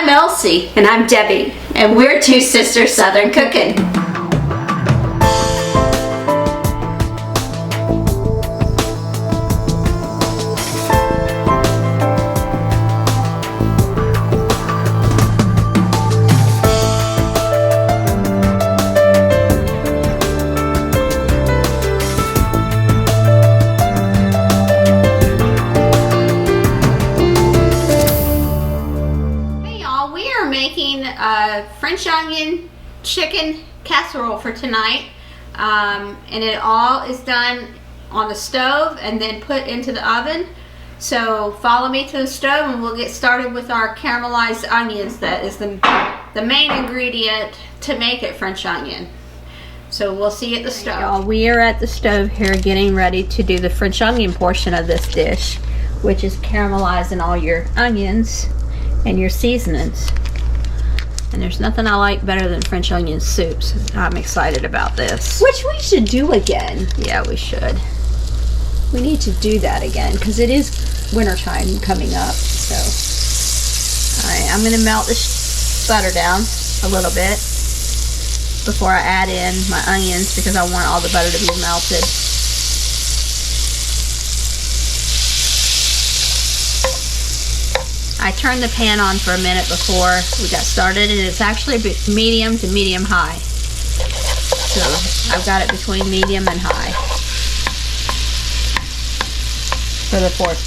Elsie. And I'm Debbie. And we're Two Sisters Southern Cooking. French onion chicken casserole for tonight, and it all is done on the stove and then put into the oven. So follow me to the stove and we'll get started with our caramelized onions. That is the main ingredient to make it French onion. So we'll see you at the stove. Y'all, we are at the stove here getting ready to do the French onion portion of this dish, which is caramelizing all your onions and your seasonings. And there's nothing I like better than French onion soups. I'm excited about this. Which we should do again. Yeah, we should. We need to do that again because it is wintertime coming up. So, all right, I'm gonna melt this butter down a little bit before I add in my onions because I want all the butter to be melted. I turned the pan on for a minute before we got started, and it's actually medium to medium high. So I've got it between medium and high for the fourth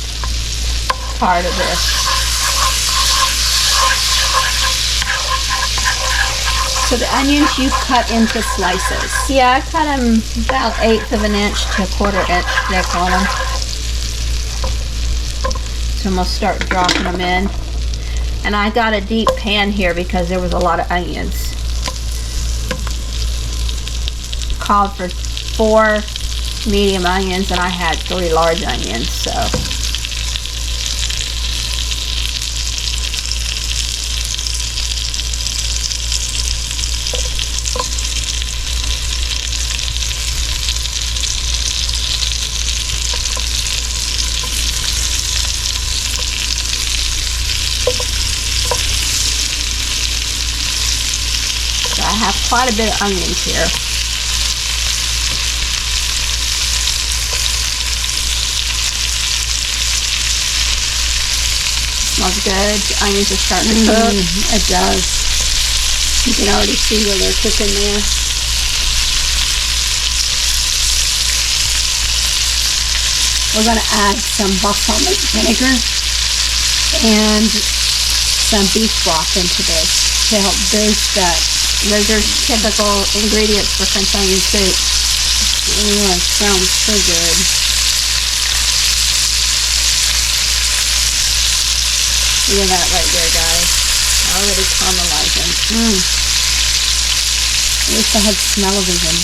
part of this. So the onions you cut into slices. Yeah, I cut them about 1/8 of an inch to 1/4 inch thick on them. So I'm going to start dropping them in. And I got a deep pan here because there was a lot of onions. Called for 4 medium onions and I had 3 large onions, so. I have quite a bit of onions here. Smells good. The onions are starting to cook. It does. You can already see where they're cooking there. We're going to add some balsamic vinegar and some beef broth into this to help boost that. Those are typical ingredients for French onion soup. Oh, it sounds so good. Look at that right there, guys. Already caramelizing. I wish I had smell-o-vision.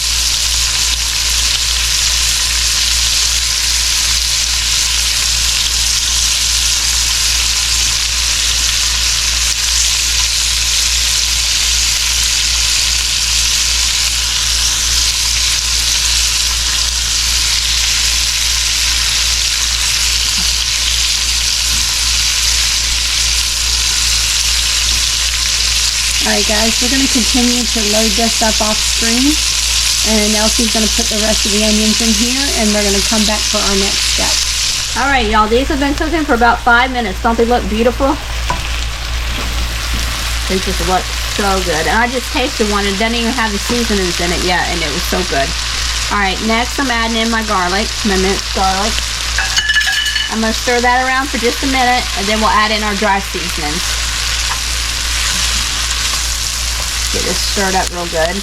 Alright guys, we're going to continue to load this up off screen, and Elsie's going to put the rest of the onions in here and we're going to come back for our next step. Alright y'all, these have been cooking for about 5 minutes. Don't they look beautiful? They just look so good. And I just tasted one and didn't even have the seasonings in it yet, and it was so good. Alright, next I'm adding in my garlic, my minced garlic. I'm going to stir that around for just a minute and then we'll add in our dry seasonings. Get this stirred up real good.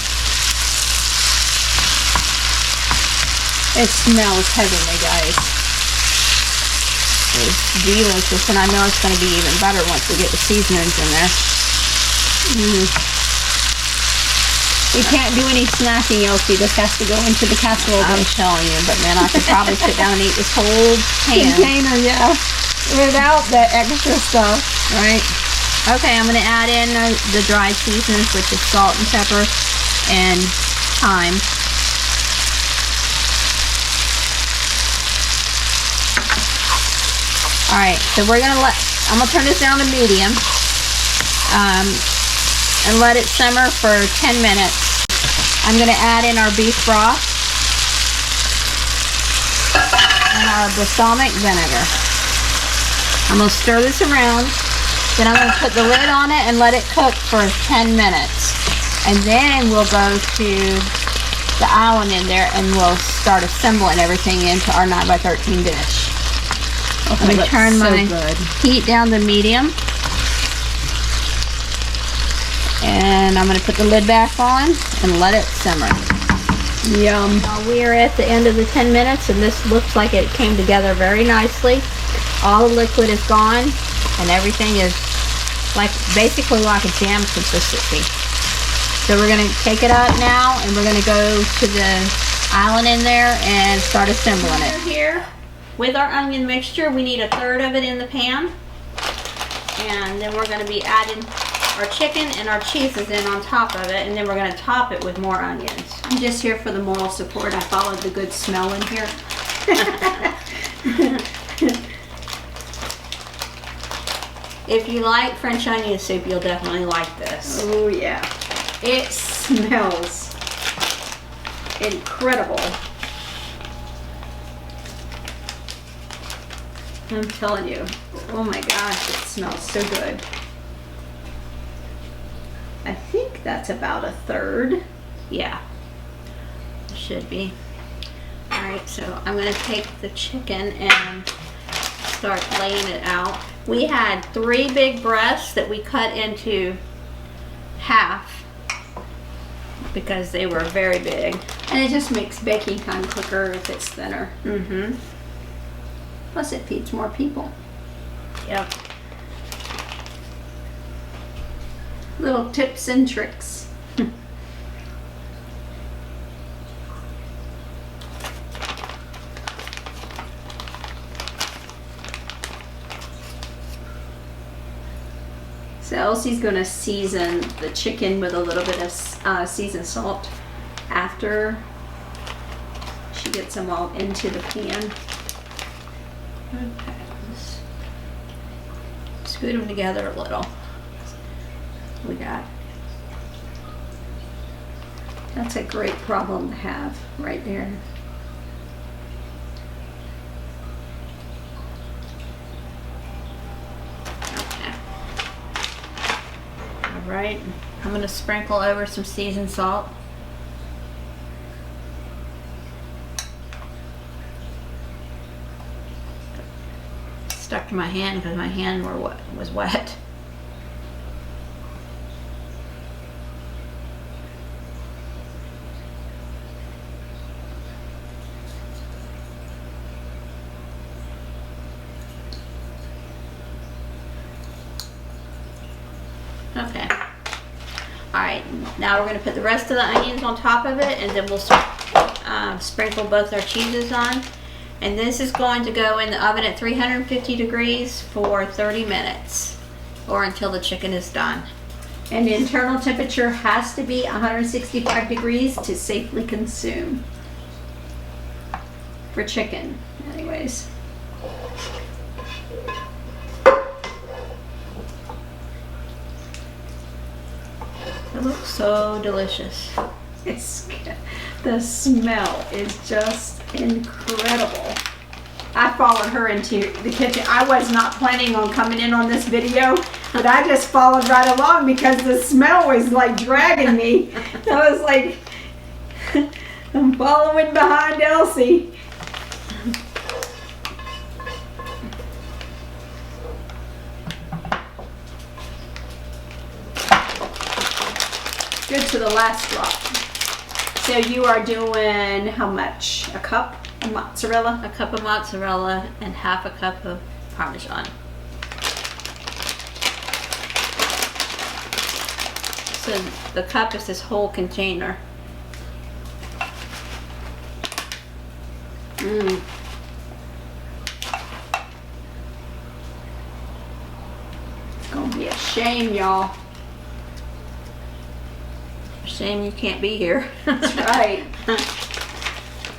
It smells heavenly, guys. It's delicious, and I know it's going to be even better once we get the seasonings in there. We can't do any snacking, Elsie. This has to go into the casserole. I'm telling you, but man, I could probably sit down and eat this whole pan. Container, yeah. Without the extra stuff. Right. Okay, I'm going to add in the dry seasonings, which is salt and pepper and thyme. Alright, so we're going to I'm going to turn this down to medium. and let it simmer for 10 minutes. I'm going to add in our beef broth and our balsamic vinegar. I'm going to stir this around. Then I'm going to put the lid on it and let it cook for 10 minutes. And then we'll go to the island in there and we'll start assembling everything into our 9x13 dish. Oh, Let me turn my heat down to medium. And I'm going to put the lid back on and let it simmer. Yum. We are at the end of the 10 minutes and this looks like it came together very nicely. All the liquid is gone and everything is like basically like a jam consistency. So we're going to take it out now and we're going to go to the island in there and start assembling it. Here with our onion mixture, we need 1/3 of it in the pan. And then we're going to be adding our chicken and our cheeses in on top of it, and then we're going to top it with more onions. I'm just here for the moral support. I followed the good smell in here. If you like French onion soup, you'll definitely like this. Oh yeah. It smells incredible. I'm telling you. Oh my gosh, it smells so good. I think that's about 1/3. Yeah, it should be. Alright, so I'm going to take the chicken and start laying it out. We had 3 big breasts that we cut into half because they were very big. And it just makes baking time quicker if it's thinner. Mm-hmm. Plus it feeds more people. Yep. Little tips and tricks. So Elsie's going to season the chicken with a little bit of seasoned salt after she gets them all into the pan. Okay. Scoot them together a little. We got. That's a great problem to have right there. Okay. All right. I'm going to sprinkle over some seasoned salt. Stuck to my hand because my hand was wet. Okay. Alright, now we're going to put the rest of the onions on top of it and then we'll sprinkle both our cheeses on. And this is going to go in the oven at 350 degrees for 30 minutes or until the chicken is done. And the internal temperature has to be 165 degrees to safely consume. For chicken, anyways. It looks so delicious. The smell is just incredible. I followed her into the kitchen. I was not planning on coming in on this video, but I just followed right along because the smell was like dragging me. I was like, I'm following behind Elsie. Good to the last drop. So you are doing how much? A cup of mozzarella? A cup of mozzarella and half a cup of Parmesan. So the cup is this whole container. Mmm. It's gonna be a shame, y'all. Shame you can't be here. That's right.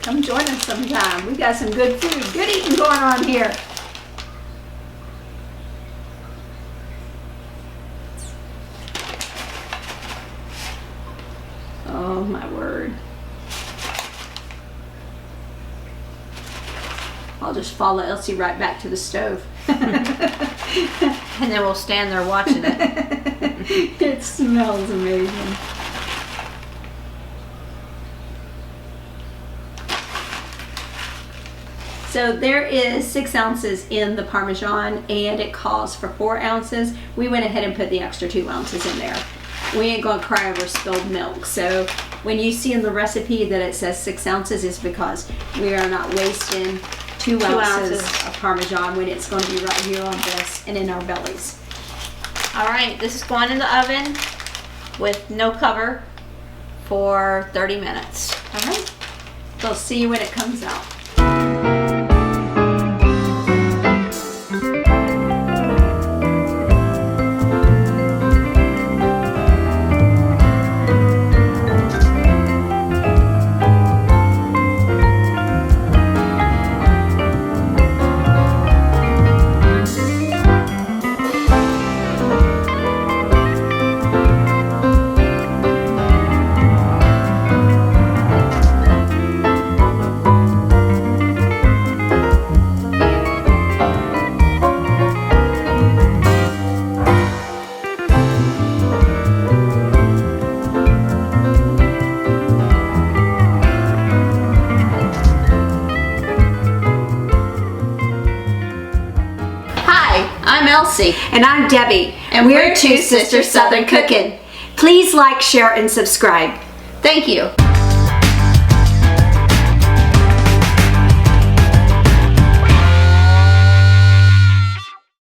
Come join us sometime. We got some good food, good eating going on here. my word. I'll just follow Elsie right back to the stove. And then we'll stand there watching it. It smells amazing. So there is 6 ounces in the Parmesan and it calls for 4 ounces. We went ahead and put the extra 2 ounces in there. We ain't gonna cry over spilled milk. So when you see in the recipe that it says 6 ounces, it's because we are not wasting 2 ounces of Parmesan when it's gonna be right here on this and in our bellies. All right, this is going in the oven with no cover for 30 minutes. All right, so see you when it comes out. I'm Elsie. And I'm Debbie, and we're Two Sisters Southern Cooking. Please like, share, and subscribe. Thank you.